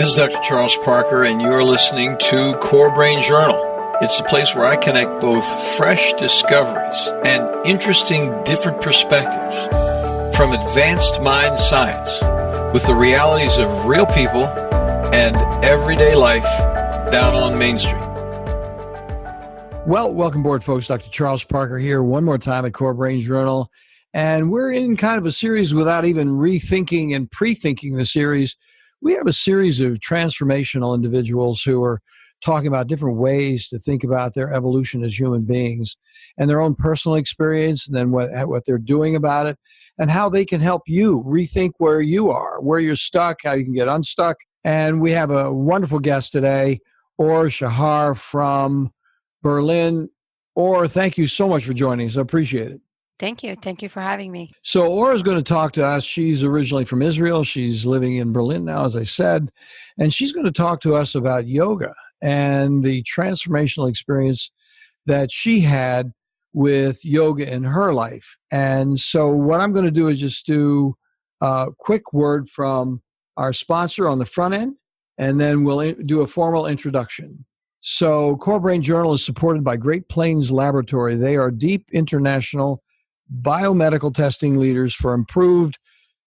This is Dr. Charles Parker, and you're listening to Core Brain Journal. It's the place where I connect both fresh discoveries and interesting different perspectives from advanced mind science with the realities of real people and everyday life down on Main Street. Well, welcome aboard, folks. Dr. Charles Parker here one more time at Core Brain Journal. And we're in kind of a series without even rethinking and pre-thinking the series. We have a series of transformational individuals who are talking about different ways to think about their evolution as human beings and their own personal experience, and then what they're doing about it, and how they can help you rethink where you are, where you're stuck, how you can get unstuck. And we have a wonderful guest today, Or Shahar from Berlin. Or, thank you so much for joining us. I appreciate it. Thank you. Thank you for having me. So Aura is going to talk to us. She's originally from Israel. She's living in Berlin now, as I said. And she's going to talk to us about yoga and the transformational experience that she had with yoga in her life. And so what I'm going to do is just do a quick word from our sponsor on the front end, and then we'll do a formal introduction. So Core Brain Journal is supported by Great Plains Laboratory. They are deep international biomedical testing leaders for improved,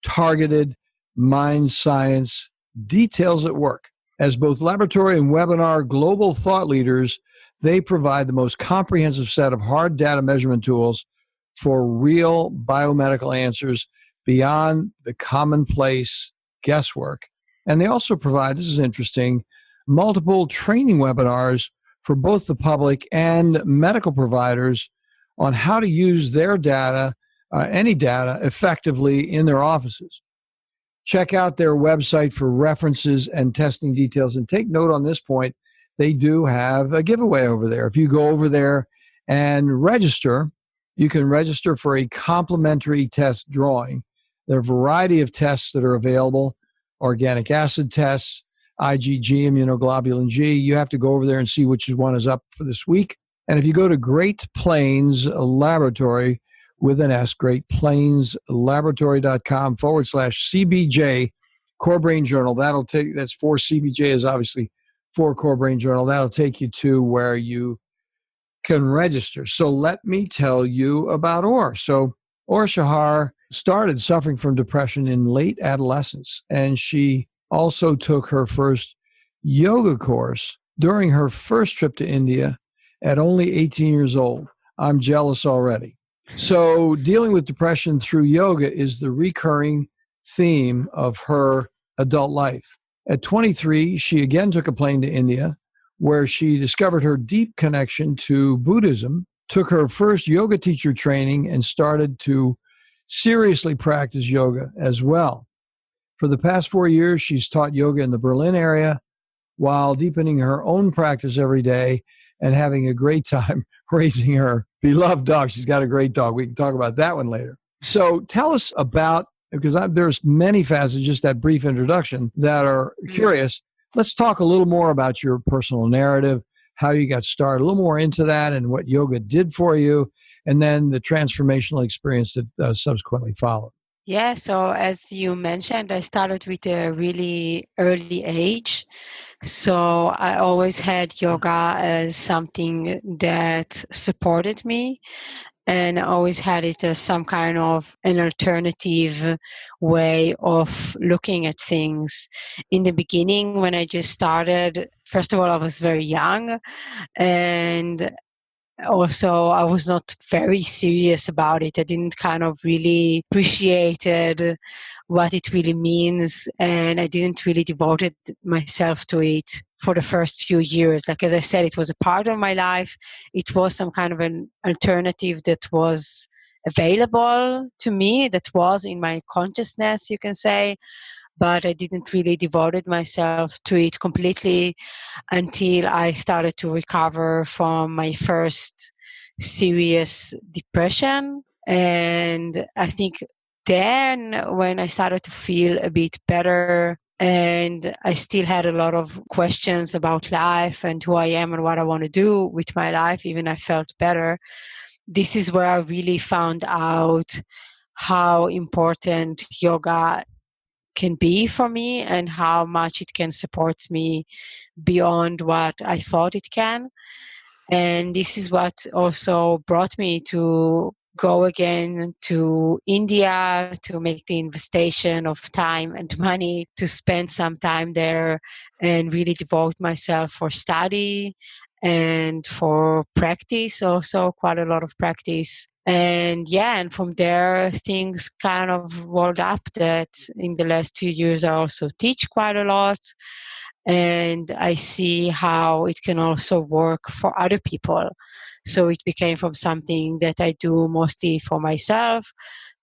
targeted mind science details at work. As both laboratory and webinar global thought leaders, they provide the most comprehensive set of hard data measurement tools for real biomedical answers beyond the commonplace guesswork. And they also provide, this is interesting, multiple training webinars for both the public and medical providers on how to use their data, any data, effectively in their offices. Check out their website for references and testing details. And take note on this point, they do have a giveaway over there. If you go over there and register, you can register for a complimentary test drawing. There are a variety of tests that are available, organic acid tests, IgG, immunoglobulin G. You have to go over there and see which one is up for this week. And if you go to Great Plains Laboratory with an S, greatplainslaboratory.com/CBJ, Core Brain Journal, that's for CBJ is obviously for Core Brain Journal. That'll take you to where you can register. So let me tell you about Or. So Or Shahar started suffering from depression in late adolescence, and she also took her first yoga course during her first trip to India at only 18 years old. I'm jealous already. So dealing with depression through yoga is the recurring theme of her adult life. At 23, she again took a plane to India, where she discovered her deep connection to Buddhism, took her first yoga teacher training, and started to seriously practice yoga as well. For the past 4 years, she's taught yoga in the Berlin area while deepening her own practice every day and having a great time raising her beloved dog. She's got a great dog. We can talk about that one later. So tell us about, because there's many facets, just that brief introduction, that are curious. Let's talk a little more about your personal narrative, how you got started, a little more into that and what yoga did for you, and then the transformational experience that subsequently followed. Yeah, so as you mentioned, I started with a really early age. So I always had yoga as something that supported me, and I always had it as some kind of an alternative way of looking at things. In the beginning, when I just started, first of all, I was very young, and also I was not very serious about it. I didn't kind of really appreciate what it really means, and I didn't really devoted myself to it for the first few years. Like, as I said, it was a part of my life. It was some kind of an alternative that was available to me, that was in my consciousness, you can say, but I didn't really devoted myself to it completely until I started to recover from my first serious depression. And I think then when I started to feel a bit better, and I still had a lot of questions about life and who I am and what I want to do with my life, even I felt better. This is where I really found out how important yoga can be for me and how much it can support me beyond what I thought it can. And this is what also brought me to go again to India to make the investigation of time and money to spend some time there and really devote myself for study and for practice, also quite a lot of practice. And yeah, and from there things kind of rolled up that in the last 2 years I also teach quite a lot, and I see how it can also work for other people. So it became from something that I do mostly for myself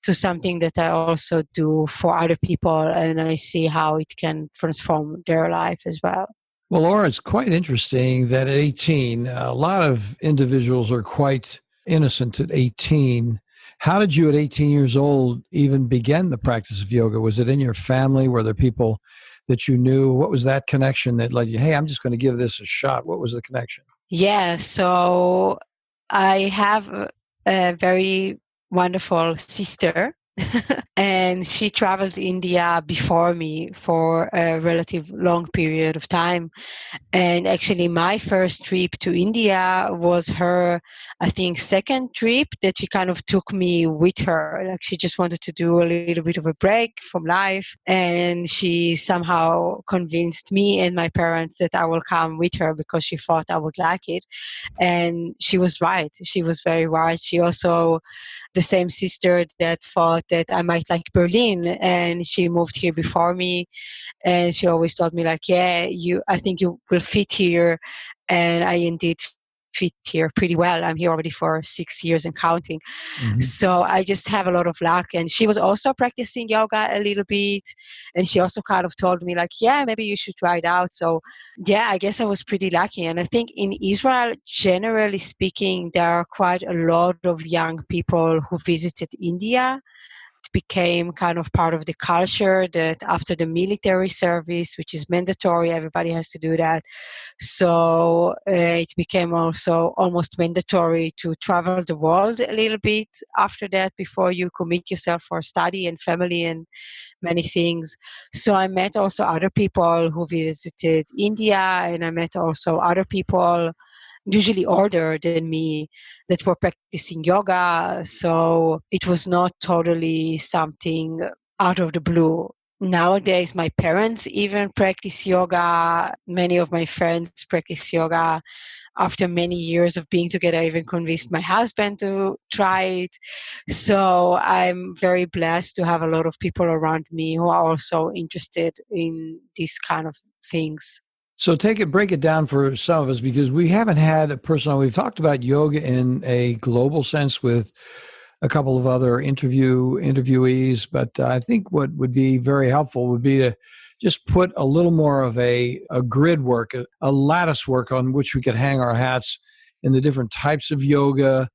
to something that I also do for other people, and I see how it can transform their life as well. Well, Laura, it's quite interesting that at 18, a lot of individuals are quite innocent at 18. How did you at 18 years old even begin the practice of yoga? Was it in your family? Were there people that you knew? What was that connection that led you, hey, I'm just going to give this a shot? What was the connection? Yeah, so I have a very wonderful sister and she traveled to India before me for a relative long period of time. And actually, my first trip to India was her, I think, second trip that she kind of took me with her. Like she just wanted to do a little bit of a break from life. And she somehow convinced me and my parents that I will come with her because she thought I would like it. And she was right. She was very right. She also, the same sister that thought that I might like Berlin, and she moved here before me, and she always told me like, yeah, I think you will fit here. And I indeed fit here pretty well. I'm here already for 6 years and counting. Mm-hmm. So I just have a lot of luck. And she was also practicing yoga a little bit, and she also kind of told me like, yeah, maybe you should try it out. So yeah, I guess I was pretty lucky. And I think in Israel, generally speaking, there are quite a lot of young people who visited India. Became kind of part of the culture that after the military service, which is mandatory, everybody has to do that. So it became also almost mandatory to travel the world a little bit after that before you commit yourself for study and family and many things. So I met also other people who visited India, and I met also other people usually older than me that were practicing yoga. So it was not totally something out of the blue. Nowadays, my parents even practice yoga. Many of my friends practice yoga. After many years of being together, I even convinced my husband to try it. So I'm very blessed to have a lot of people around me who are also interested in these kind of things. So break it down for some of us because we haven't had a person on. We've talked about yoga in a global sense with a couple of other interviewees, but I think what would be very helpful would be to just put a little more of a grid work, a lattice work on which we could hang our hats in the different types of yoga.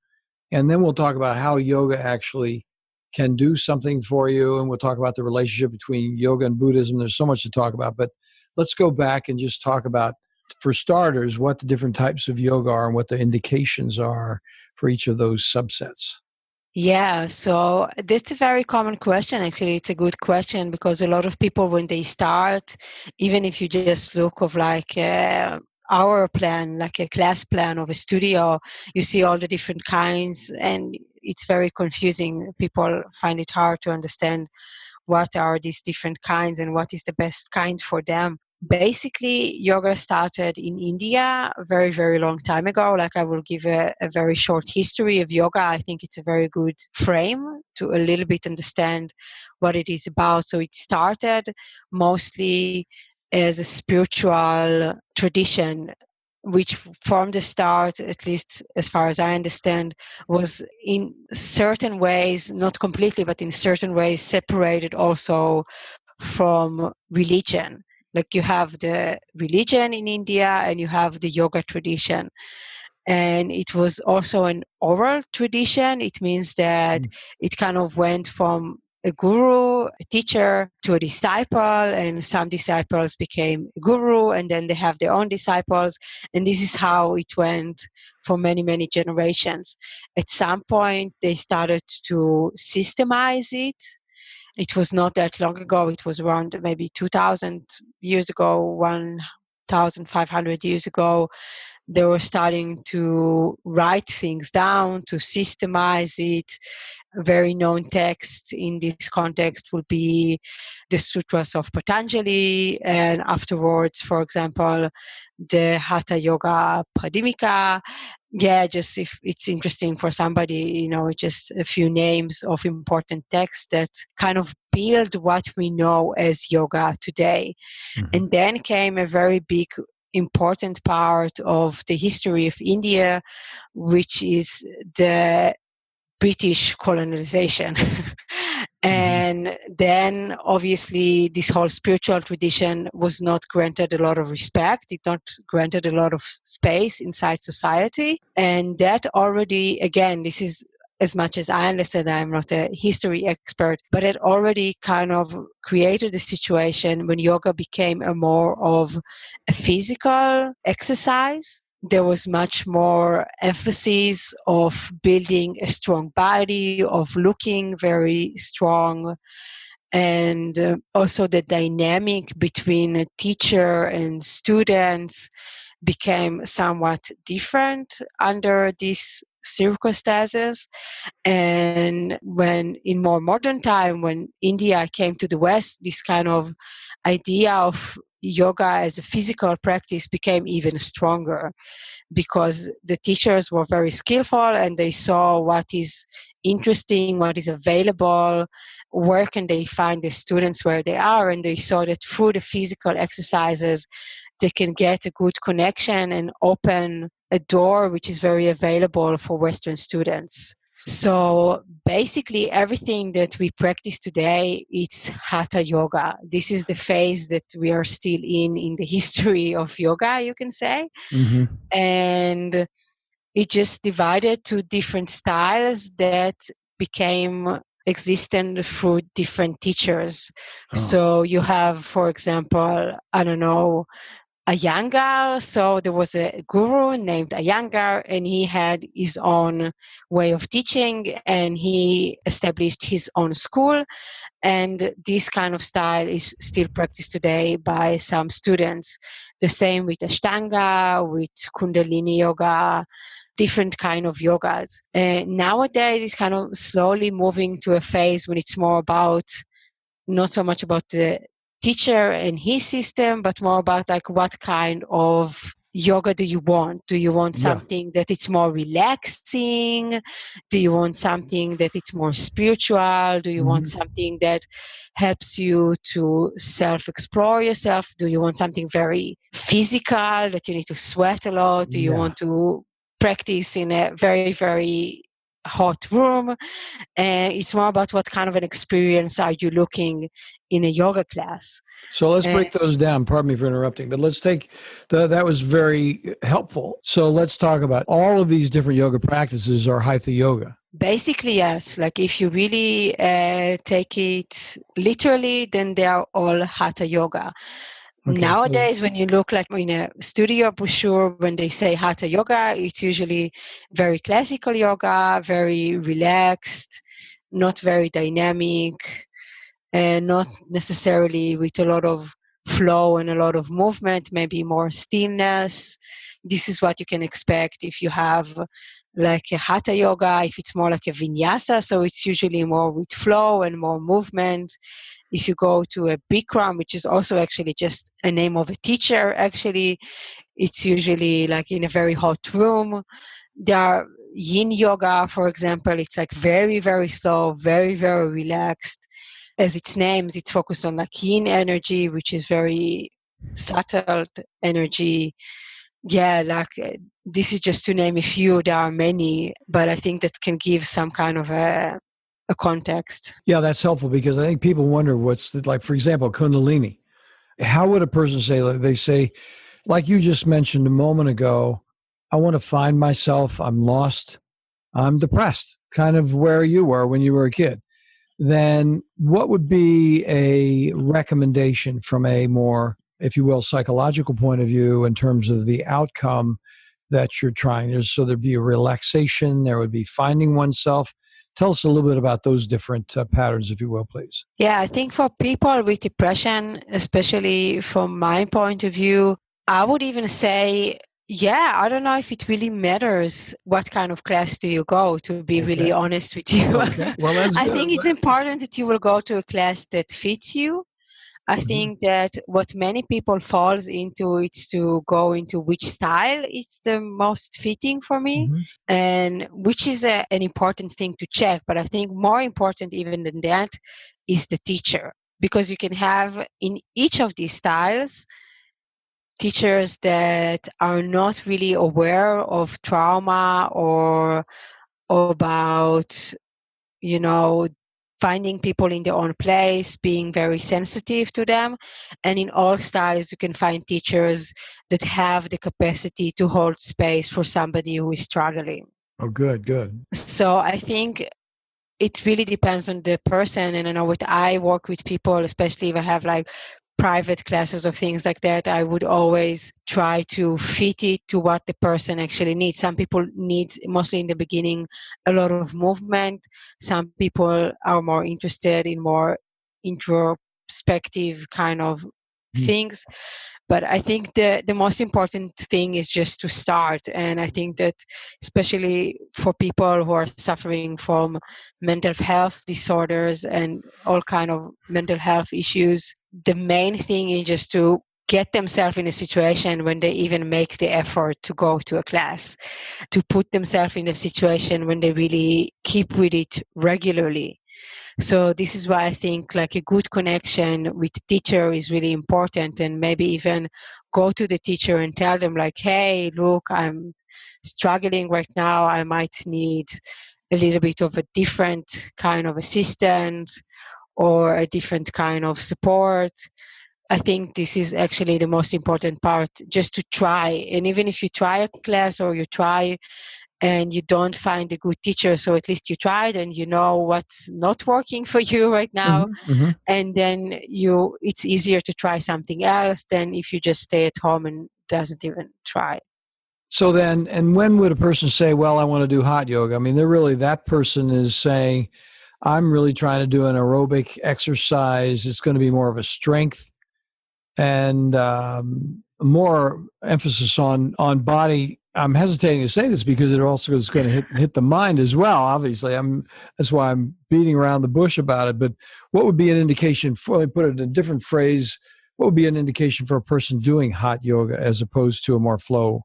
And then we'll talk about how yoga actually can do something for you. And we'll talk about the relationship between yoga and Buddhism. There's so much to talk about, but let's go back and just talk about, for starters, what the different types of yoga are and what the indications are for each of those subsets. Yeah, so that's a very common question. Actually, it's a good question because a lot of people, when they start, even if you just look of like our plan, like a class plan of a studio, you see all the different kinds, and it's very confusing. People find it hard to understand what are these different kinds and what is the best kind for them. Basically, yoga started in India a very, very long time ago. Like I will give a very short history of yoga. I think it's a very good frame to a little bit understand what it is about. So it started mostly as a spiritual tradition, which from the start, at least as far as I understand, was in certain ways, not completely, but in certain ways separated also from religion. Like you have the religion in India and you have the yoga tradition. And it was also an oral tradition. It means that it kind of went from a guru, a teacher, to a disciple, and some disciples became a guru, and then they have their own disciples. And this is how it went for many, many generations. At some point, they started to systemize it, It was not that long ago. It was around maybe 2000 years ago, 1,500 years ago. They were starting to write things down, to systemize it. A very known text in this context would be the Sutras of Patanjali, and afterwards, for example, the Hatha Yoga Pradimika. Yeah, just if it's interesting for somebody, just a few names of important texts that kind of build what we know as yoga today. Mm-hmm. And then came a very big important part of the history of India, which is the British colonization. And then obviously this whole spiritual tradition was not granted a lot of respect. It not granted a lot of space inside society. And that already, again, this is as much as I understand, I'm not a history expert, but it already kind of created a situation when yoga became a more of a physical exercise. There was much more emphasis of building a strong body, of looking very strong, and also the dynamic between a teacher and students became somewhat different under these circumstances. And when in more modern time, when India came to the West, this kind of idea of yoga as a physical practice became even stronger, because the teachers were very skillful and they saw what is interesting, what is available, where can they find the students where they are, and they saw that through the physical exercises they can get a good connection and open a door which is very available for Western students. So basically everything that we practice today, it's Hatha Yoga. This is the phase that we are still in the history of yoga, you can say. Mm-hmm. And it just divided to different styles that became existent through different teachers. Oh. So you have, for example, I don't know, Iyengar. So there was a guru named Iyengar, and he had his own way of teaching, and he established his own school. And this kind of style is still practiced today by some students. The same with Ashtanga, with Kundalini Yoga, different kind of yogas. Nowadays, it's kind of slowly moving to a phase when it's more about, not so much about the teacher and his system, but more about like what kind of yoga do you want? Do you want something that it's more relaxing? Do you want something that it's more spiritual? Do you want something that helps you to self-explore yourself? Do you want something very physical that you need to sweat a lot? Do you want to practice in a very, very hot room? It's more about what kind of an experience are you looking in a yoga class. So let's break those down. Pardon me for interrupting, but let's take that was very helpful. So let's talk about all of these different yoga practices are Hatha yoga. Basically, yes. Like if you really take it literally, then they are all Hatha yoga. Okay, nowadays, when you look like in a studio brochure, when they say Hatha yoga, it's usually very classical yoga, very relaxed, not very dynamic, and not necessarily with a lot of flow and a lot of movement, maybe more stillness. This is what you can expect if you have like a Hatha yoga, if it's more like a vinyasa, so it's usually more with flow and more movement. If you go to a Bikram, which is also actually just a name of a teacher, actually, it's usually like in a very hot room. There are yin yoga, for example, it's like very, very slow, very, very relaxed. As its names, it's focused on like yin energy, which is very subtle energy. Yeah, like this is just to name a few. There are many, but I think that can give some kind of a context. Yeah, that's helpful because I think people wonder what's like, for example, Kundalini. How would a person say, they say, like you just mentioned a moment ago, I want to find myself, I'm lost, I'm depressed, kind of where you were when you were a kid. Then what would be a recommendation from a more, if you will, psychological point of view in terms of the outcome that you're trying? So there'd be a relaxation, there would be finding oneself. Tell us a little bit about those different patterns, if you will, please. Yeah, I think for people with depression, especially from my point of view, I would even say, yeah, I don't know if it really matters what kind of class do you go, to be really honest with you. Okay. Well, that's I good. think it's important that you will go to a class that fits you. I think that what many people falls into is to go into which style is the most fitting for me, and which is an important thing to check. But I think more important even than that is the teacher, because you can have in each of these styles teachers that are not really aware of trauma or about, you know, finding people in their own place, being very sensitive to them. And in all styles, you can find teachers that have the capacity to hold space for somebody who is struggling. Oh, good, good. So I think it really depends on the person. And I know what I work with people, especially if I have like private classes or things like that, I would always try to fit it to what the person actually needs. Some people need, mostly in the beginning, a lot of movement. Some people are more interested in more introspective kind of things. But I think the most important thing is just to start. And I think that especially for people who are suffering from mental health disorders and all kind of mental health issues, the main thing is just to get themselves in a situation when they even make the effort to go to a class, to put themselves in a situation when they really keep with it regularly. So this is why I think like a good connection with the teacher is really important, and maybe even go to the teacher and tell them like, hey, look, I'm struggling right now. I might need a little bit of a different kind of assistance or a different kind of support. I think this is actually the most important part, just to try. And even if you try a class or you try and you don't find a good teacher, so at least you tried and you know what's not working for you right now, and then it's easier to try something else than if you just stay at home and doesn't even try. So then, and when would a person say, well, I want to do hot yoga? I mean, they're really, that person is saying, I'm really trying to do an aerobic exercise. It's going to be more of a strength and more emphasis on body. I'm hesitating to say this because it also is going to hit the mind as well. Obviously, that's why I'm beating around the bush about it. But what would be an indication for? Let me put it in a different phrase. What would be an indication for a person doing hot yoga as opposed to a more flow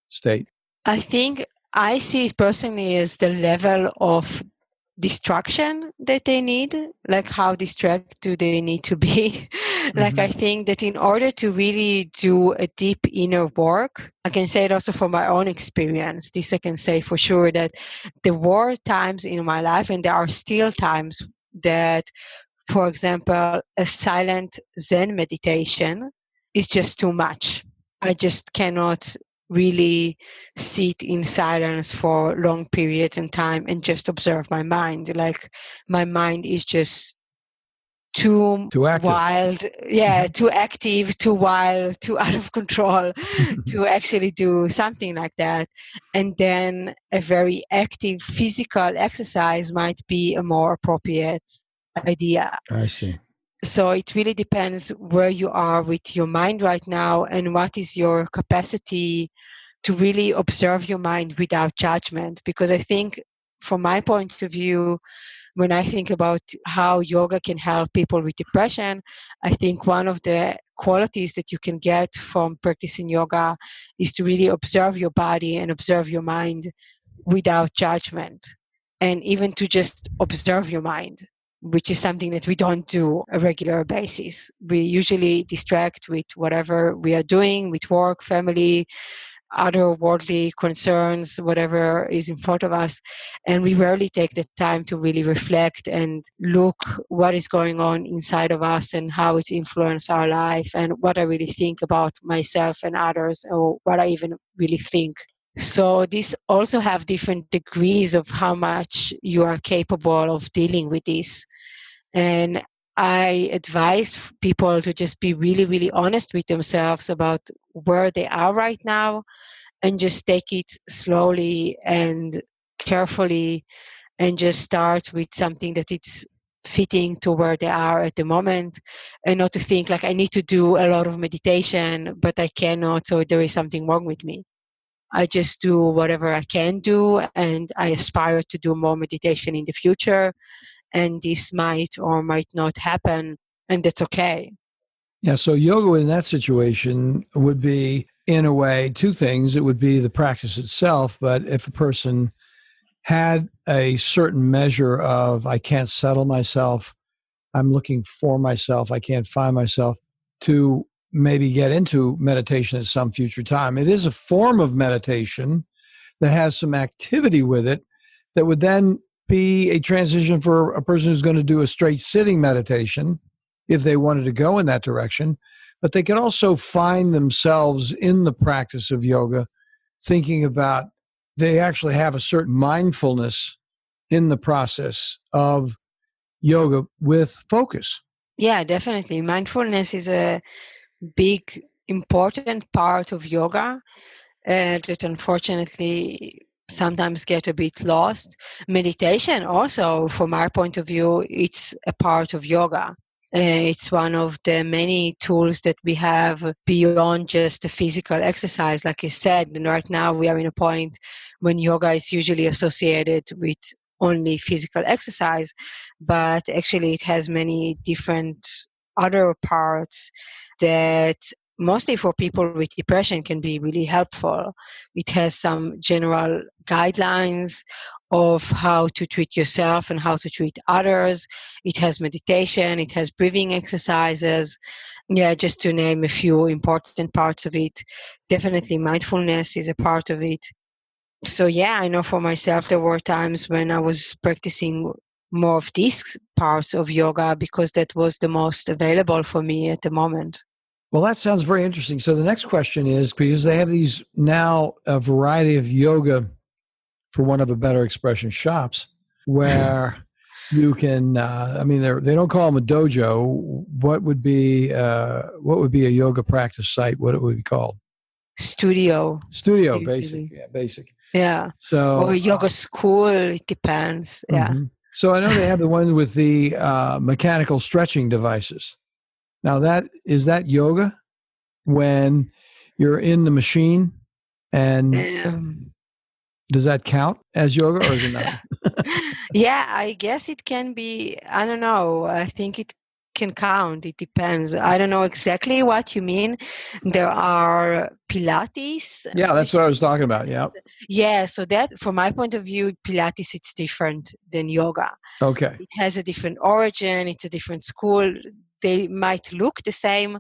state? I think I see it personally as the level of distraction that they need, like how distracted do they need to be. Like I think that in order to really do a deep inner work, I can say it also from my own experience, this I can say for sure, that there were times in my life, and there are still times, that, for example, a silent Zen meditation is just too much. I just cannot really sit in silence for long periods in time and just observe my mind. Like my mind is just too active. Wild, too active, too wild, too out of control to actually do something like that. And then a very active physical exercise might be a more appropriate idea. I see. So it really depends where you are with your mind right now and what is your capacity to really observe your mind without judgment. Because I think from my point of view, when I think about how yoga can help people with depression, I think one of the qualities that you can get from practicing yoga is to really observe your body and observe your mind without judgment, and even to just observe your mind, which is something that we don't do on a regular basis. We usually distract with whatever we are doing, with work, family, other worldly concerns, whatever is in front of us, and we rarely take the time to really reflect and look what is going on inside of us and how it's influenced our life and what I really think about myself and others, or what I even really think. So these also have different degrees of how much you are capable of dealing with this. And I advise people to just be really, really honest with themselves about where they are right now, and just take it slowly and carefully, and just start with something that it's fitting to where they are at the moment, and not to think like I need to do a lot of meditation, but I cannot, so there is something wrong with me. I just do whatever I can do, and I aspire to do more meditation in the future. And this might or might not happen, and that's okay. Yeah. So yoga in that situation would be, in a way, two things. It would be the practice itself, but if a person had a certain measure of, I can't settle myself, I'm looking for myself, I can't find myself, to maybe get into meditation at some future time. It is a form of meditation that has some activity with it that would then be a transition for a person who's going to do a straight sitting meditation if they wanted to go in that direction. But they can also find themselves in the practice of yoga thinking about, they actually have a certain mindfulness in the process of yoga with focus. Yeah, definitely. Mindfulness is a big, important part of yoga that unfortunately sometimes get a bit lost. Meditation also, from our point of view, it's a part of yoga. It's one of the many tools that we have beyond just the physical exercise, like you said. And right now we are in a point when yoga is usually associated with only physical exercise, but actually it has many different other parts that mostly for people with depression can be really helpful. It has some general guidelines of how to treat yourself and how to treat others. It has meditation, it has breathing exercises. Yeah, just to name a few important parts of it. Definitely mindfulness is a part of it. So yeah, I know for myself there were times when I was practicing more of these parts of yoga because that was the most available for me at the moment. Well, that sounds very interesting. So the next question is, because they have these now a variety of yoga, for one of a better expression, shops, where you can, I mean, they don't call them a dojo. What would be a yoga practice site? What it would be called? Studio. Studio, basic. Usually. Yeah, basic. Yeah. Or So, yoga school, it depends. Yeah. so I know they have the one with the mechanical stretching devices. Now, is that yoga when you're in the machine, and Um, does that count as yoga or is it not? yeah, I guess it can be. I don't know. I think it can count. It depends. I don't know exactly what you mean. There are Pilates Yeah, that's what I was machines. talking about. Yeah. Yeah, so that, from my point of view, Pilates, it's different than yoga. Okay. It has a different origin. It's a different school. They might look the same,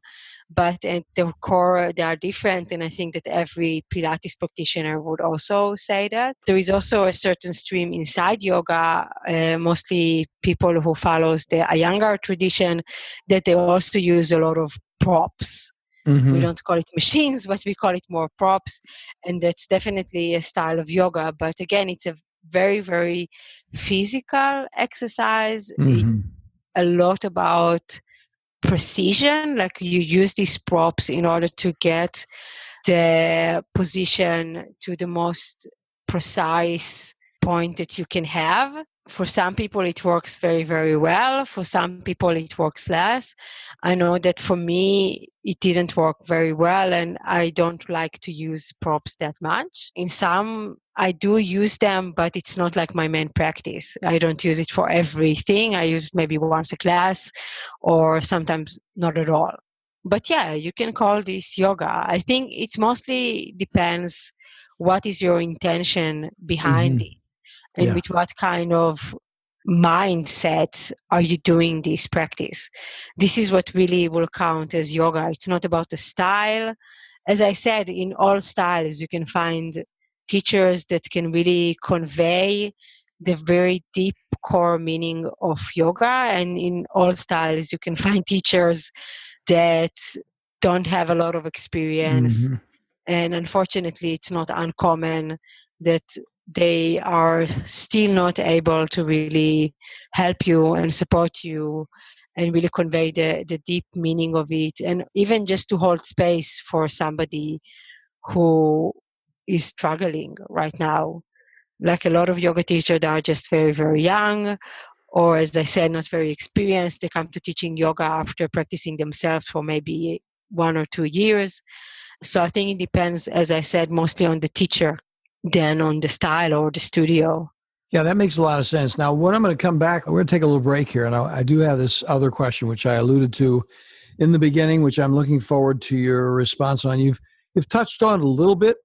but at the core they are different. And I think that every Pilates practitioner would also say that. There is also a certain stream inside yoga, mostly people who follows the Iyengar tradition, that they also use a lot of props. We Mm-hmm. don't call it machines, but we call it more props. And that's definitely a style of yoga. But again, it's a very, very physical exercise. It's Mm-hmm. a lot about precision. Like you use these props in order to get the position to the most precise point that you can have. For some people, it works very, very well. For some people, it works less. I know that for me, it didn't work very well, and I don't like to use props that much. In some, I do use them, but it's not like my main practice. I don't use it for everything. I use it maybe once a class or sometimes not at all. But yeah, you can call this yoga. I think it mostly depends what is your intention behind Mm-hmm. it and Yeah. with what kind of mindset are you doing this practice. This is what really will count as yoga. It's not about the style. As I said, in all styles you can find teachers that can really convey the very deep core meaning of yoga, and in all styles you can find teachers that don't have a lot of experience. Mm-hmm. And unfortunately, it's not uncommon that they are still not able to really help you and support you and really convey the deep meaning of it. And even just to hold space for somebody who is struggling right now. like a lot of yoga teachers that are just very, very young, or as I said, not very experienced. They come to teaching yoga after practicing themselves for maybe 1 or 2 years. So I think it depends, as I said, mostly on the teacher than on the style or the studio. Yeah, that makes a lot of sense. Now, when I'm going to come back, we're going to take a little break here. And I do have this other question, which I alluded to in the beginning, which I'm looking forward to your response on. You've touched on it a little bit.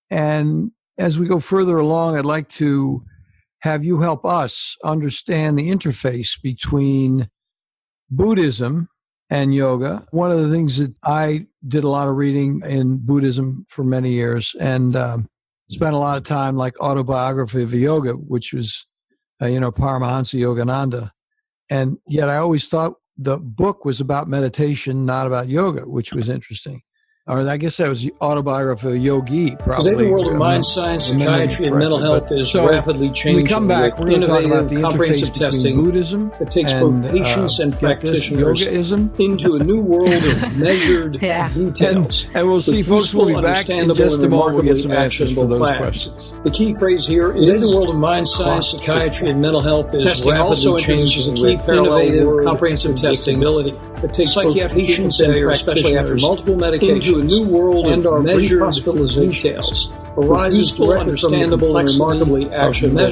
And as we go further along, I'd like to have you help us understand the interface between Buddhism and yoga. One of the things that I did a lot of reading in Buddhism for many years, and spent a lot of time, like Autobiography of Yoga, which was, Paramahansa Yogananda. And yet I always thought the book was about meditation, not about yoga, which was interesting. Or I guess that was the Autobiography of Yogi, probably. Today, the world of mind science, psychiatry, and mental health is rapidly changing. When we come back, we're going to talk about the comprehensive interface testing between Buddhism that takes both patients and practitioners yogaism into a new world of measured details. And we'll see, folks. We'll be back in just a moment. We'll get some answers for those questions. The key phrase here is today, the world of mind science, psychiatry, and mental health is rapidly changing with innovative, comprehensive testing that takes both patients and especially after multiple medications, into a new world and our measured details arises directly understandable and remarkably actionable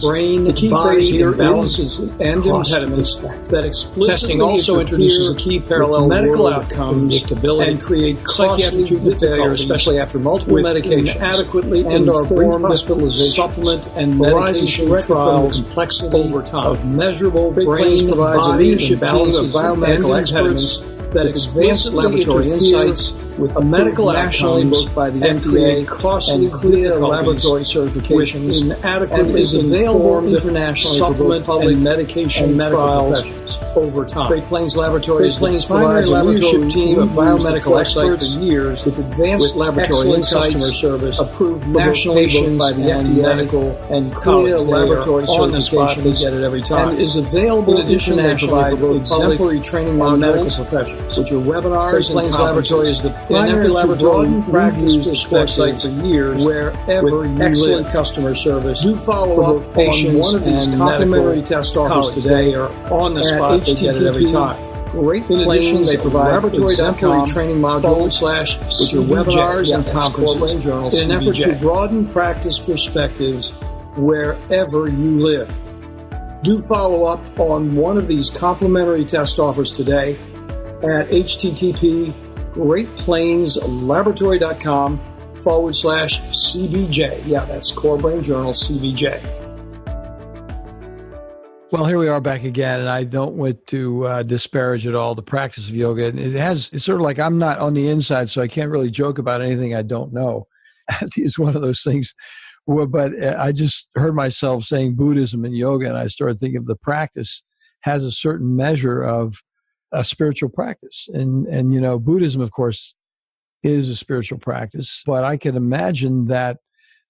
brain, the key phrase here imbalances and impediments that explicitly testing also introduces a key parallel medical outcomes and create psychiatric treatment failure, especially after multiple medications, adequately and our informed hospitalization, supplement and medication trials complexity over time of measurable brain provides a leadership team of biomedical experts that advanced laboratory insights with medical outcomes by the FDA, costly and clear laboratory certifications, inadequate and is available internationally for both public medication and medical professions over time. Great Plains Laboratories provides a leadership team of biomedical experts for years with advanced laboratory insights, customer service, approved nationally by the FDA, medical and clear laboratory certification. They get it every time. And is available internationally for both exemplary training and medical professions, which are webinars. Great Plains Laboratories is the primary laboratory and practice perspective for years wherever you excellent customer service. Do follow up on one of these complimentary test offers today or on the spot. They get it every time. Great Plains, they provide laboratory.com training modules which are webinars and conferences in an effort to broaden practice perspectives wherever you live. Do follow up on one of these complimentary test offers today at http greatplainslaboratory.com/CBJ. Yeah, that's Core Brain Journal CBJ. Well, here we are back again, and I don't want to disparage at all the practice of yoga. It's sort of like I'm not on the inside, so I can't really joke about anything I don't know. It's one of those things. But I just heard myself saying Buddhism and yoga, and I started thinking of the practice has a certain measure of a spiritual practice. And Buddhism, of course, is a spiritual practice, but I can imagine that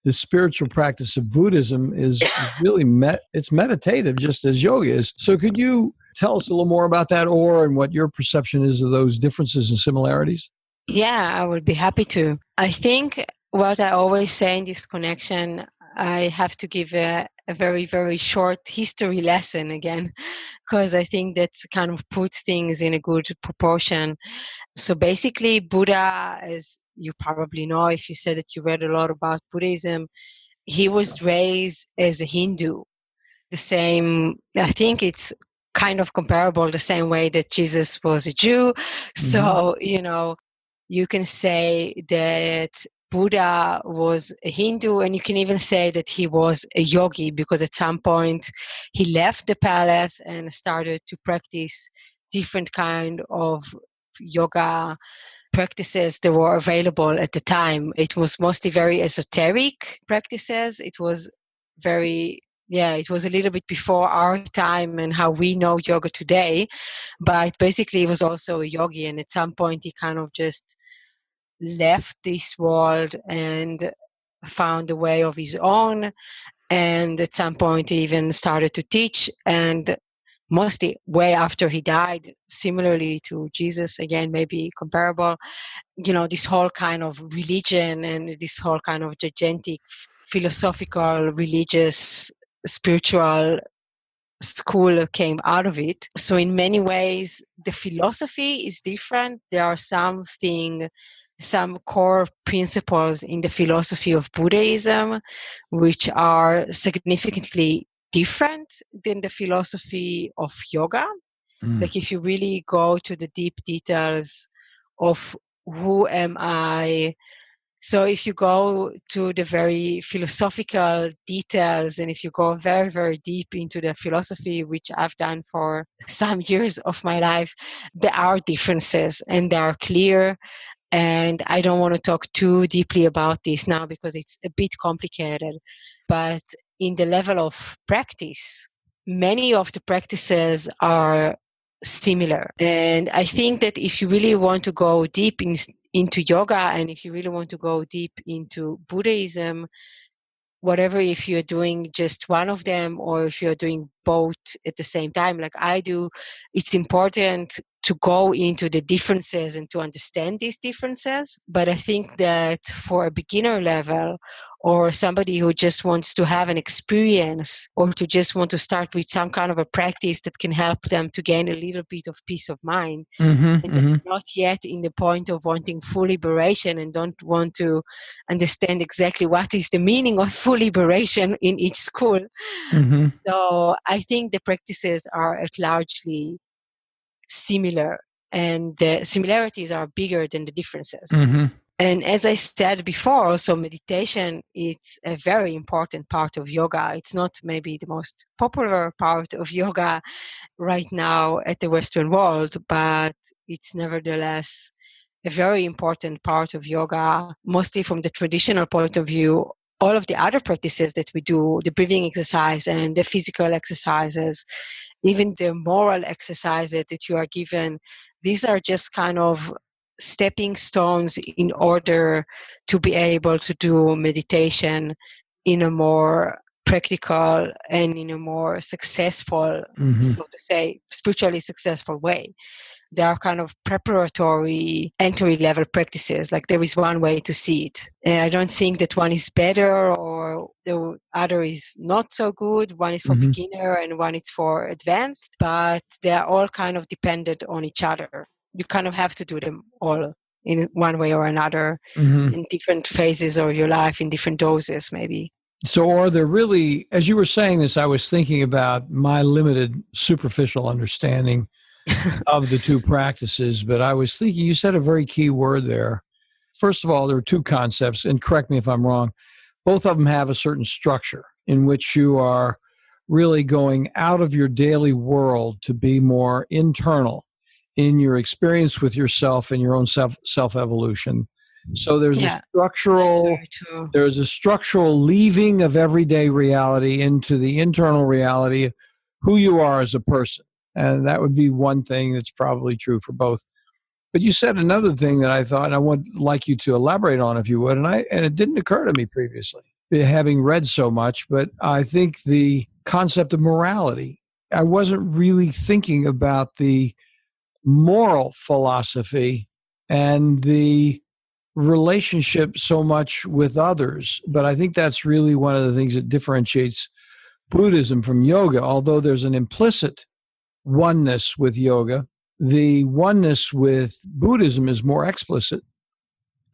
the spiritual practice of Buddhism is really it's meditative, just as yoga is. So could you tell us a little more about that, and what your perception is of those differences and similarities? Yeah, I would be happy to. I think what I always say in this connection, I have to give a very, very short history lesson again, because I think that's kind of put things in a good proportion. So basically, Buddha, as you probably know if you said that you read a lot about Buddhism, he was raised as a Hindu. The same, I think it's kind of comparable the same way that Jesus was a Jew. Mm-hmm. So, you can say that Buddha was a Hindu, and you can even say that he was a yogi, because at some point he left the palace and started to practice different kind of yoga practices that were available at the time. It was mostly very esoteric practices. It was it was a little bit before our time and how we know yoga today. But basically, he was also a yogi, and at some point he kind of just left this world and found a way of his own. And at some point he even started to teach, and mostly way after he died, similarly to Jesus, again, maybe comparable, this whole kind of religion and this whole kind of gigantic philosophical, religious, spiritual school came out of it. So in many ways, the philosophy is different. There are some core principles in the philosophy of Buddhism, which are significantly different than the philosophy of yoga. Like if you really go to the deep details of who am I, so if you go to the very philosophical details, and if you go very, very deep into the philosophy, which I've done for some years of my life, there are differences and they are clear. And I don't want to talk too deeply about this now because it's a bit complicated. But in the level of practice, many of the practices are similar. And I think that if you really want to go deep into yoga, and if you really want to go deep into Buddhism, whatever, if you're doing just one of them or if you're doing both at the same time, like I do, it's important to go into the differences and to understand these differences. But I think that for a beginner level, or somebody who just wants to have an experience or to just want to start with some kind of a practice that can help them to gain a little bit of peace of mind, and not yet in the point of wanting full liberation and don't want to understand exactly what is the meaning of full liberation in each school. So I think the practices are largely similar, and the similarities are bigger than the differences. And as I said before, also meditation is a very important part of yoga. It's not maybe the most popular part of yoga right now at the Western world, but it's nevertheless a very important part of yoga, mostly from the traditional point of view. All of the other practices that we do, the breathing exercise and the physical exercises, even the moral exercises that you are given, these are just kind of stepping stones in order to be able to do meditation in a more practical and in a more successful, so to say, spiritually successful way. They are kind of preparatory entry-level practices. Like there is one way to see it. And I don't think that one is better or the other is not so good. One is for beginner and one is for advanced, but they are all kind of dependent on each other. You kind of have to do them all in one way or another in different phases of your life, in different doses maybe. So are there really, as you were saying this, I was thinking about my limited superficial understanding of the two practices, but I was thinking, you said a very key word there. First of all, there are two concepts, and correct me if I'm wrong. Both of them have a certain structure in which you are really going out of your daily world to be more internal in your experience with yourself and your own self-evolution. So there's a structural leaving of everyday reality into the internal reality of who you are as a person. And that would be one thing that's probably true for both. But you said another thing that I thought, and I would like you to elaborate on if you would, and it didn't occur to me previously, having read so much, but I think the concept of morality. I wasn't really thinking about the moral philosophy and the relationship so much with others, but I think that's really one of the things that differentiates Buddhism from yoga. Although there's an implicit oneness with yoga, the oneness with Buddhism is more explicit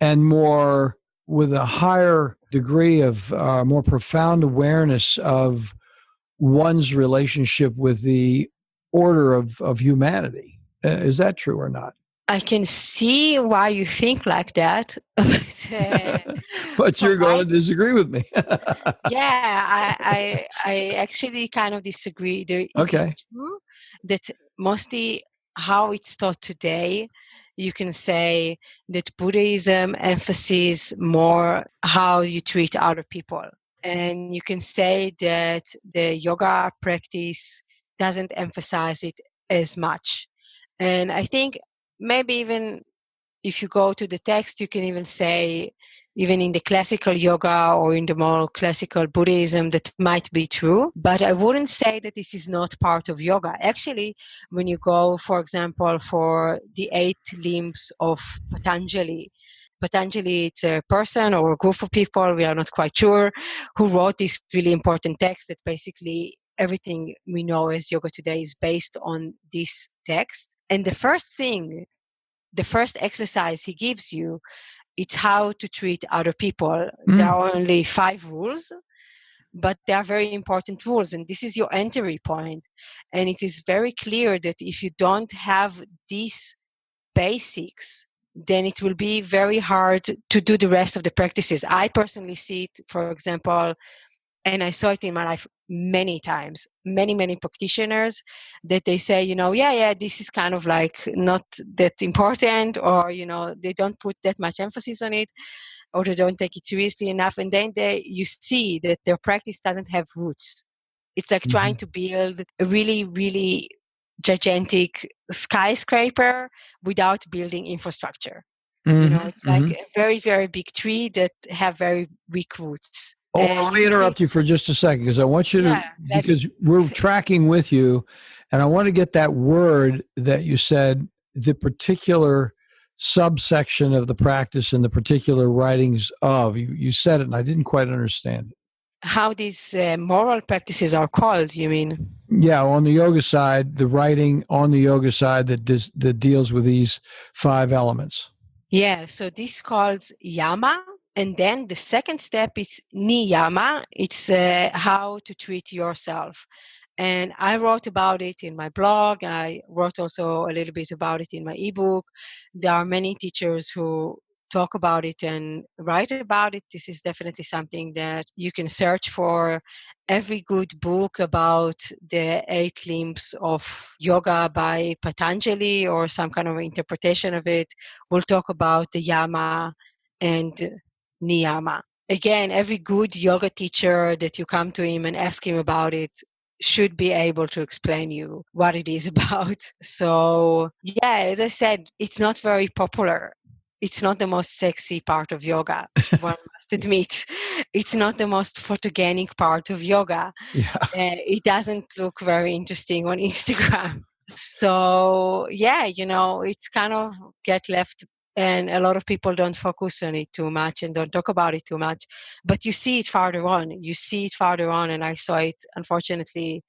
and more with a higher degree of more profound awareness of one's relationship with the order of humanity. Is that true or not? I can see why you think like that. But you're going to disagree with me. Yeah, I actually kind of disagree. It's true that mostly how it's taught today, you can say that Buddhism emphasizes more how you treat other people. And you can say that the yoga practice doesn't emphasize it as much. And I think maybe even if you go to the text, you can even say, even in the classical yoga or in the more classical Buddhism, that might be true. But I wouldn't say that this is not part of yoga. Actually, when you go, for example, for the 8 limbs of Patanjali, Patanjali, it's a person or a group of people, we are not quite sure, who wrote this really important text that basically everything we know as yoga today is based on this text. And the first exercise he gives you, it's how to treat other people. There are only 5 rules, but they are very important rules. And this is your entry point. And it is very clear that if you don't have these basics, then it will be very hard to do the rest of the practices. I personally see it, for example, and I saw it in my life many times, many practitioners that they say, yeah, this is kind of like not that important, or, they don't put that much emphasis on it, or they don't take it seriously enough. And then you see that their practice doesn't have roots. It's like trying to build a really, really gigantic skyscraper without building infrastructure. It's like a very, very big tree that have very weak roots. Oh, let me interrupt you for just a second, because I want you to, because we're tracking with you, and I want to get that word that you said, the particular subsection of the practice and the particular writings of. You said it, and I didn't quite understand it. How these moral practices are called, you mean? Yeah, on the yoga side, the writing on the yoga side that deals with these 5 elements. Yeah, so this calls yama. And then the second step is niyama. It's how to treat yourself. And I wrote about it in my blog. I wrote also a little bit about it in my ebook. There are many teachers who talk about it and write about it. This is definitely something that you can search for. Every good book about the 8 limbs of yoga by Patanjali or some kind of interpretation of it will talk about the yama and niyama. Again, every good yoga teacher that you come to him and ask him about it should be able to explain you what it is about. So, yeah, as I said, it's not very popular. It's not the most sexy part of yoga, one must admit. It's not the most photogenic part of yoga. Yeah. It doesn't look very interesting on Instagram. So, yeah, it's kind of get left, and a lot of people don't focus on it too much and don't talk about it too much. But you see it farther on. And I saw it, unfortunately,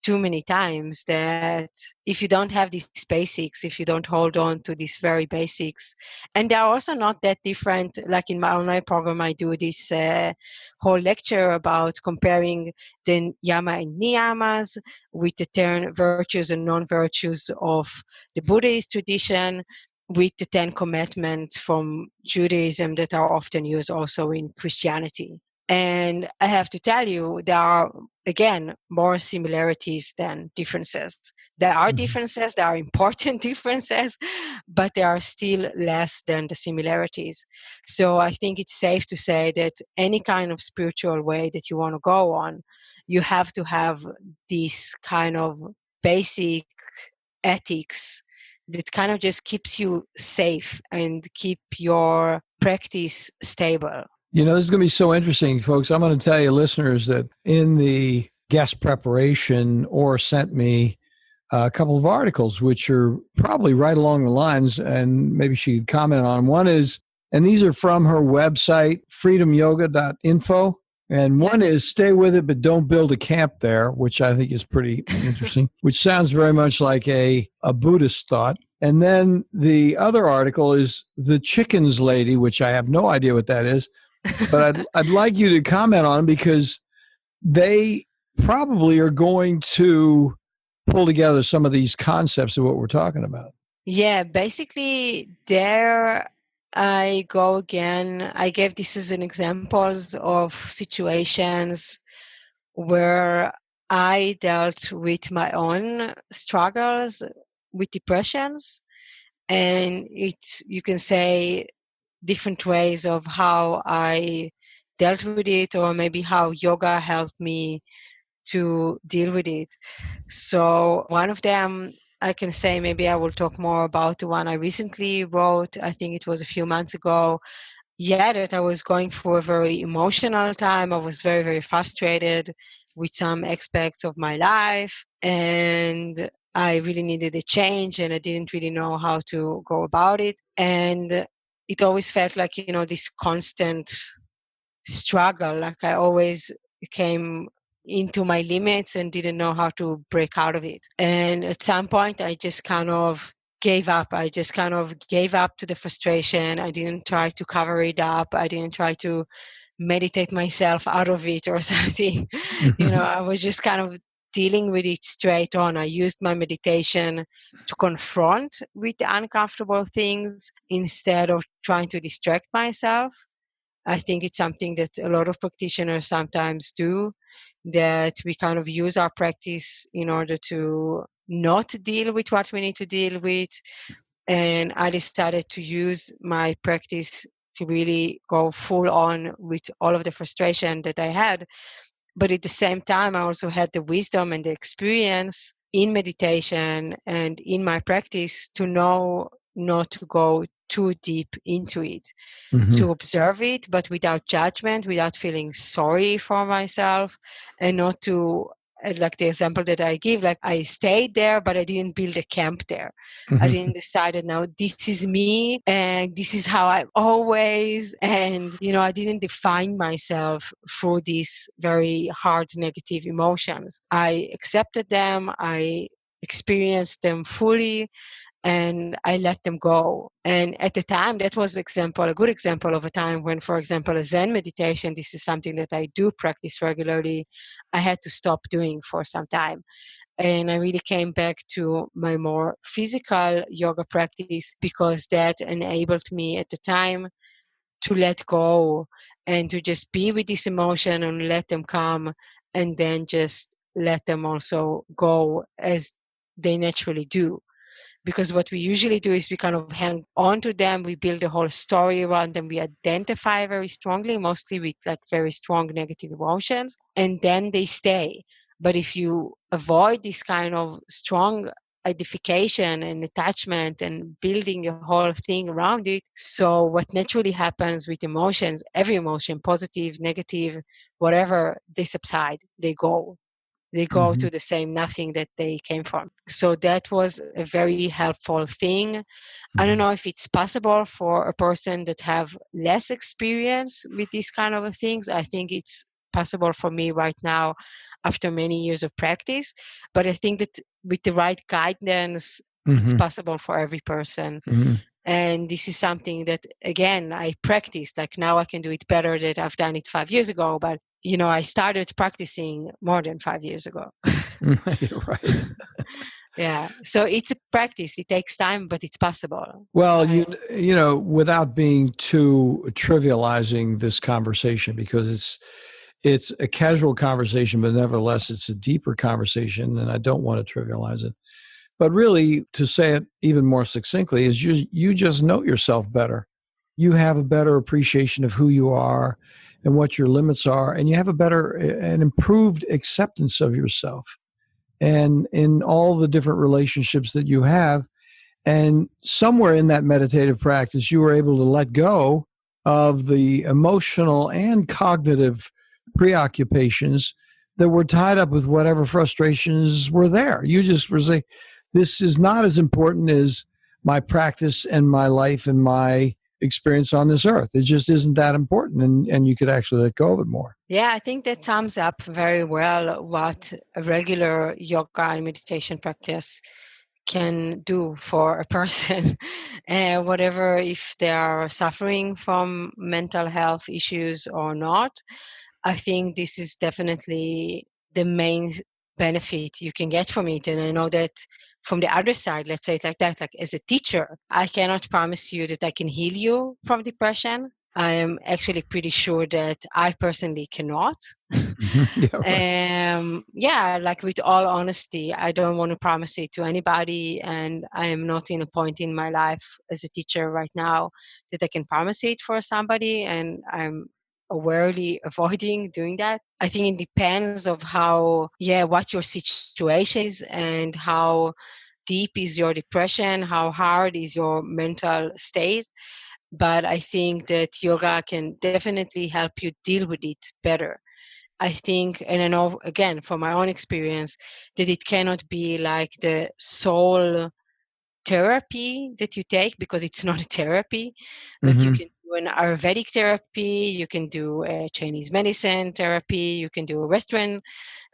too many times, that if you don't have these basics, if you don't hold on to these very basics, and they're also not that different. Like in my online program, I do this whole lecture about comparing the yama and niyamas with the 10 virtues and non-virtues of the Buddhist tradition, with the 10 commandments from Judaism that are often used also in Christianity. And I have to tell you, there are, again, more similarities than differences. There are differences, there are important differences, but there are still less than the similarities. So I think it's safe to say that any kind of spiritual way that you want to go on, you have to have this kind of basic ethics that kind of just keeps you safe and keep your practice stable. This is going to be so interesting, folks. I'm going to tell you, listeners, that in the guest preparation, Or sent me a couple of articles, which are probably right along the lines, and maybe she could comment on. One is, and these are from her website, freedomyoga.info. And one is stay with it, but don't build a camp there, which I think is pretty interesting, which sounds very much like a Buddhist thought. And then the other article is the chickens lady, which I have no idea what that is. But I'd like you to comment on, because they probably are going to pull together some of these concepts of what we're talking about. Yeah, basically there I go again. I gave this as an examples of situations where I dealt with my own struggles with depressions, and you can say different ways of how I dealt with it, or maybe how yoga helped me to deal with it. So one of them, I can say, maybe I will talk more about the one I recently wrote. I think it was a few months ago. Yeah, that I was going through a very emotional time. I was very, very frustrated with some aspects of my life, and I really needed a change, and I didn't really know how to go about it. And it always felt like, this constant struggle, like I always came into my limits and didn't know how to break out of it. And at some point, I just kind of gave up. I just kind of gave up to the frustration. I didn't try to cover it up. I didn't try to meditate myself out of it or something. I was just kind of dealing with it straight on. I used my meditation to confront with the uncomfortable things instead of trying to distract myself. I think it's something that a lot of practitioners sometimes do, that we kind of use our practice in order to not deal with what we need to deal with. And I decided to use my practice to really go full on with all of the frustration that I had. But at the same time, I also had the wisdom and the experience in meditation and in my practice to know not to go too deep into it, to observe it, but without judgment, without feeling sorry for myself, and not to, like the example that I give, like I stayed there, but I didn't build a camp there. I didn't decide that now this is me and this is how I always, and, I didn't define myself through these very hard negative emotions. I accepted them. I experienced them fully, and I let them go. And at the time, that was a good example of a time when, for example, a Zen meditation, this is something that I do practice regularly, I had to stop doing for some time. And I really came back to my more physical yoga practice, because that enabled me at the time to let go and to just be with this emotion and let them come, and then just let them also go as they naturally do. Because what we usually do is we kind of hang on to them, we build a whole story around them, we identify very strongly, mostly with like very strong negative emotions, and then they stay. But if you avoid this kind of strong identification and attachment and building a whole thing around it, so what naturally happens with emotions, every emotion, positive, negative, whatever, they subside, they go. They go to the same nothing that they came from. So that was a very helpful thing. I don't know if it's possible for a person that have less experience with these kind of things. I think it's possible for me right now after many years of practice. But I think that with the right guidance, it's possible for every person. And this is something that, again, I practiced. Like now I can do it better than I've done it 5 years ago. But, I started practicing more than 5 years ago. You're right. Yeah. So it's a practice. It takes time, but it's possible. Well, without being too trivializing this conversation, because it's a casual conversation, but nevertheless, it's a deeper conversation, and I don't want to trivialize it. But really, to say it even more succinctly, is you just know yourself better. You have a better appreciation of who you are and what your limits are, and you have an improved acceptance of yourself and in all the different relationships that you have. And somewhere in that meditative practice, you were able to let go of the emotional and cognitive preoccupations that were tied up with whatever frustrations were there. You just were saying, this is not as important as my practice and my life and my experience on this earth. It just isn't that important, and you could actually let go of it more. Yeah, I think that sums up very well what a regular yoga and meditation practice can do for a person. Whatever, if they are suffering from mental health issues or not, I think this is definitely the main benefit you can get from it. And I know that from the other side, let's say it like that, like as a teacher, I cannot promise you that I can heal you from depression. I am actually pretty sure that I personally cannot. Yeah, right. Yeah, like with all honesty, I don't want to promise it to anybody. And I am not in a point in my life as a teacher right now that I can promise it for somebody. And I'm awarely avoiding doing that. I think it depends of what your situation is and how deep is your depression, how hard is your mental state. But I think that yoga can definitely help you deal with it better. I think, and I know, again, from my own experience, that it cannot be like the sole therapy that you take, because it's not a therapy. Like you can do an Ayurvedic therapy, you can do a Chinese medicine therapy, you can do a Western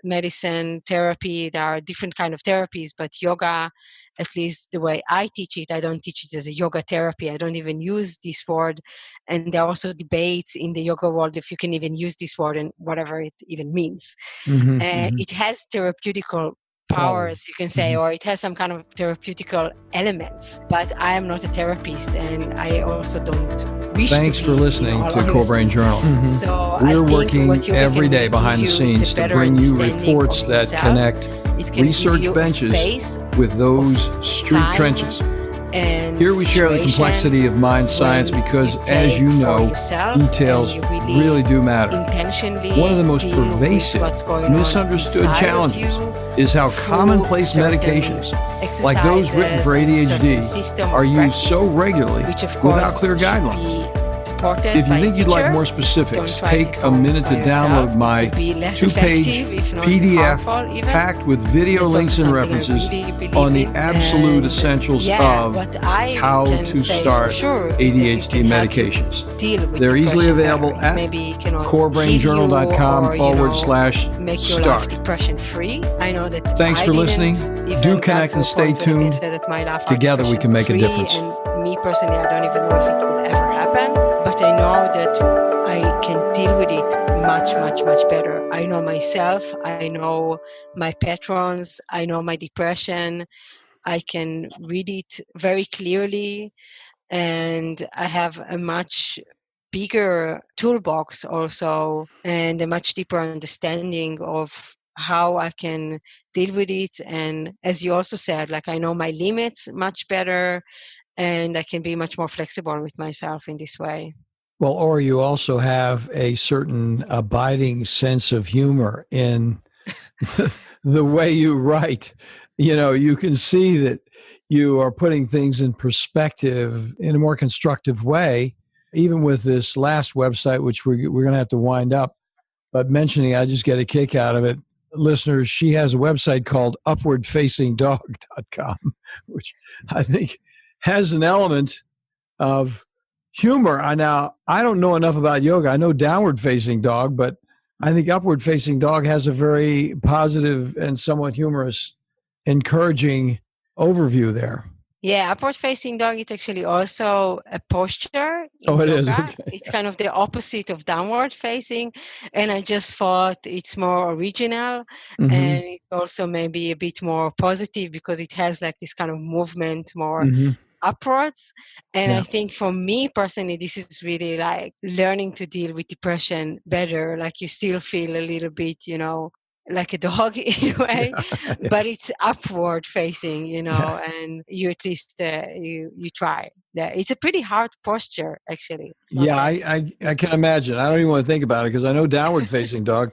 medicine therapy. There are different kind of therapies, but yoga, at least the way I teach it, I don't teach it as a yoga therapy. I don't even use this word. And there are also debates in the yoga world if you can even use this word and whatever it even means. It has therapeutical powers, you can say, or it has some kind of therapeutical elements. But I am not a therapist, and I also don't wish Thanks to for be, listening to honesty. Core Brain Journal. So We're I think working every day behind the scenes to bring you reports that connect research benches with those street trenches. Here we share the complexity of mind science because, as you know, details really do matter. One of the most pervasive, misunderstood challenges is how commonplace medications, like those written for ADHD, are used so regularly without clear guidelines. If you think you'd like more specifics, take a minute to download my 2-page PDF packed with video links and references on the absolute essentials of how to start ADHD medications. They're easily available at corebrainjournal.com/start. Thanks for listening. Do connect and stay tuned. Together we can make a difference. And me personally, I don't even know if it will ever happen, but I know that I can deal with it much, much, much better. I know myself, I know my patterns, I know my depression, I can read it very clearly, and I have a much bigger toolbox also, and a much deeper understanding of how I can deal with it. And as you also said, like I know my limits much better, and I can be much more flexible with myself in this way. Well, or you also have a certain abiding sense of humor in the way you write. You know, you can see that you are putting things in perspective in a more constructive way, even with this last website, which we're going to have to wind up. But mentioning, I just get a kick out of it. Listeners, she has a website called upwardfacingdog.com, which I think has an element of humor. Now, I don't know enough about yoga. I know downward facing dog, but I think upward facing dog has a very positive and somewhat humorous, encouraging overview there. Yeah, upward facing dog is actually also a posture in it yoga. is? Okay. It's kind of the opposite of downward facing. And I just thought it's more original, and it's also maybe a bit more positive because it has like this kind of movement more upwards. And I think for me personally, this is really like learning to deal with depression better. Like you still feel a little bit, you know, like a dog in a way, but it's upward facing, you know, and you at least you try. It's a pretty hard posture, actually. I can imagine. I don't even want to think about it because I know downward facing dog,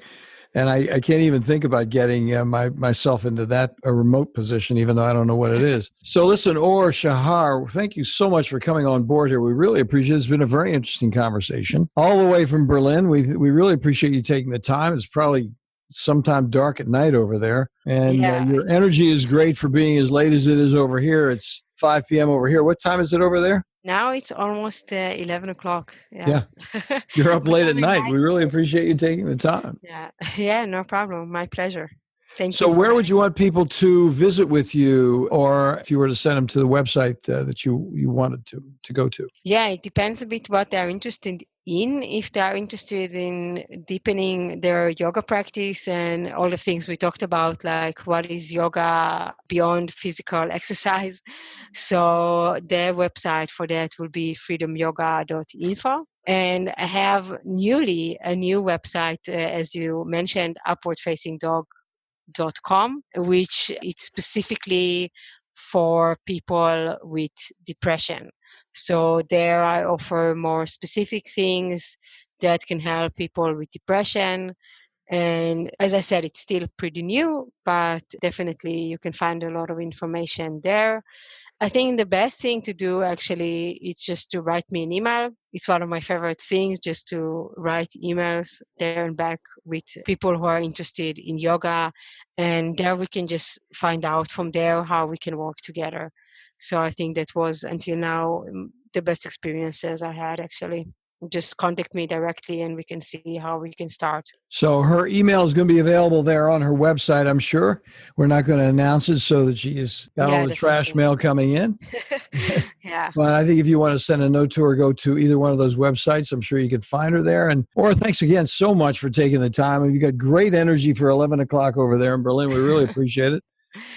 and I can't even think about getting myself into that a remote position, even though I don't know what it is. So listen, Or Shahar, thank you so much for coming on board here. We really appreciate it. It's been a very interesting conversation. All the way from Berlin, we really appreciate you taking the time. It's probably sometime dark at night over there. And your energy is great for being as late as it is over here. It's 5 p.m. over here. What time is it over there? Now it's almost 11 o'clock. Yeah. You're up late at night. We really appreciate you taking the time. Yeah, no problem. My pleasure. Thank you. So where would you want people to visit with you, or if you were to send them to the website that you wanted to go to? Yeah, it depends a bit what they're interested in. If they're interested in deepening their yoga practice and all the things we talked about, like what is yoga beyond physical exercise. So their website for that will be freedomyoga.info. And I have a new website, as you mentioned, upwardfacingdog.com, which it's specifically for people with depression. So there I offer more specific things that can help people with depression. And as I said, it's still pretty new, but definitely you can find a lot of information there. I think the best thing to do actually is just to write me an email. It's one of my favorite things, just to write emails there and back with people who are interested in yoga. And there we can just find out from there how we can work together. So I think that was until now the best experiences I had, actually. Just contact me directly and we can see how we can start. So her email is going to be available there on her website, I'm sure. We're not going to announce it so that she's got all the trash mail coming in. Yeah. But I think if you want to send a note to her, go to either one of those websites. I'm sure you can find her there. And Ora, thanks again so much for taking the time. And you got great energy for 11 o'clock over there in Berlin. We really appreciate it.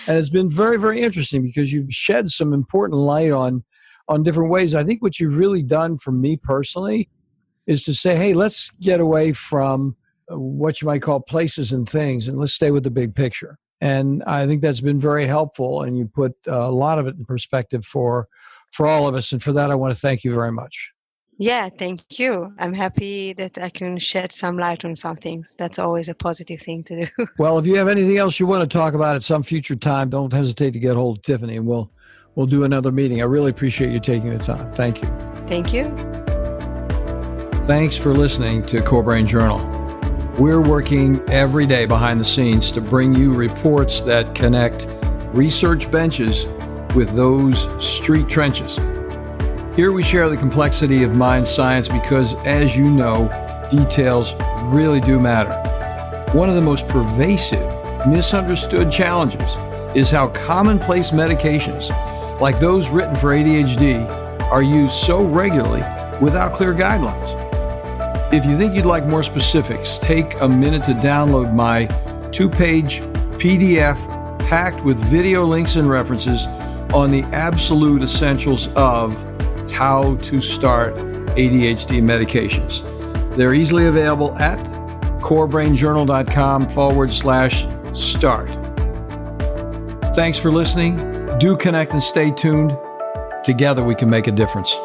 And it's been very, very interesting because you've shed some important light on different ways. I think what you've really done for me personally is to say, hey, let's get away from what you might call places and things, and let's stay with the big picture. And I think that's been very helpful, and you put a lot of it in perspective for all of us. And for that, I want to thank you very much. Yeah, thank you. I'm happy that I can shed some light on some things. That's always a positive thing to do. Well, if you have anything else you want to talk about at some future time, don't hesitate to get hold of Tiffany, and we'll do another meeting. I really appreciate you taking the time. Thank you. Thank you. Thanks for listening to Core Brain Journal. We're working every day behind the scenes to bring you reports that connect research benches with those street trenches. Here we share the complexity of mind science because, as you know, details really do matter. One of the most pervasive, misunderstood challenges is how commonplace medications, like those written for ADHD, are used so regularly without clear guidelines. If you think you'd like more specifics, take a minute to download my 2-page PDF packed with video links and references on the absolute essentials of how to start ADHD medications. They're easily available at corebrainjournal.com/start. Thanks for listening. Do connect and stay tuned. Together we can make a difference.